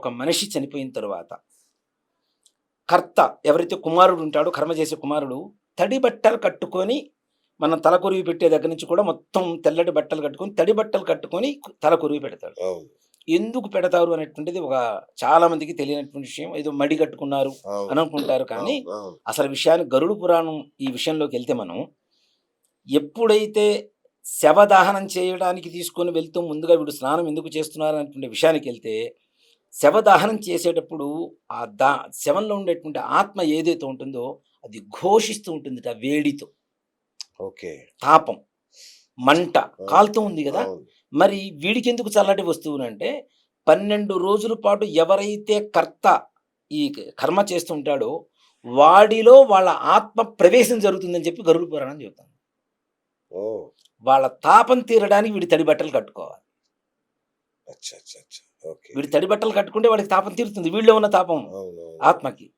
ఒక మనిషి చనిపోయిన తరువాత కర్త ఎవరైతే కుమారుడు ఉంటాడో, కర్మ చేసే కుమారుడు తడి బట్టలు కట్టుకొని, మనం తల కొరివి పెట్టే దగ్గర నుంచి కూడా మొత్తం తెల్లటి బట్టలు కట్టుకొని, తడి బట్టలు కట్టుకొని తల కొరివి పెడతాడు. అవును. ఎందుకు పెడతారు అనేటువంటిది ఒక చాలా మందికి తెలియనటువంటి విషయం. ఏదో మడి కట్టుకున్నారు అవును. అని అనుకుంటారు. కానీ అవును. అవును. అసలు విషయాన్ని గరుడ పురాణం ఈ విషయంలోకి వెళ్తే మనం ఎప్పుడైతే శవదహనం చేయడానికి తీసుకొని వెళ్తూ ముందుగా వీడు స్నానం ఎందుకు చేస్తున్నారు అనేటువంటి విషయానికి వెళ్తే, శవదహనం చేసేటప్పుడు ఆ శవంలో ఉండేటువంటి ఆత్మ ఏదైతే ఉంటుందో అది ఘోషిస్తూ ఉంటుందిట వేడితో. ఓకే. తాపం, మంట ఆ! కాలుతూ ఉంది గదా! అవును. మరి వీడికెందుకు చల్లటి వస్తువులంటే 12 రోజుల పాటు ఎవరైతే కర్త ఈ కర్మ చేస్తూ ఉంటాడో వాడిలో వాళ్ళ ఆత్మ ప్రవేశం జరుగుతుందని చెప్పి గరుడ పురాణం చెబుతుంది. ఓహ్! వాళ్ళ తాపం తీరడానికి వీడు తడి బట్టలు కట్టుకోవాలి. అచ్చా! అచ్చా! అచ్చా! ఓకే. వీడు తడి బట్టలు కట్టుకుంటే వాడికి తాపం తీరుతుంది. వీడిలో ఉన్న తాపం అవునవును. ఆత్మకి.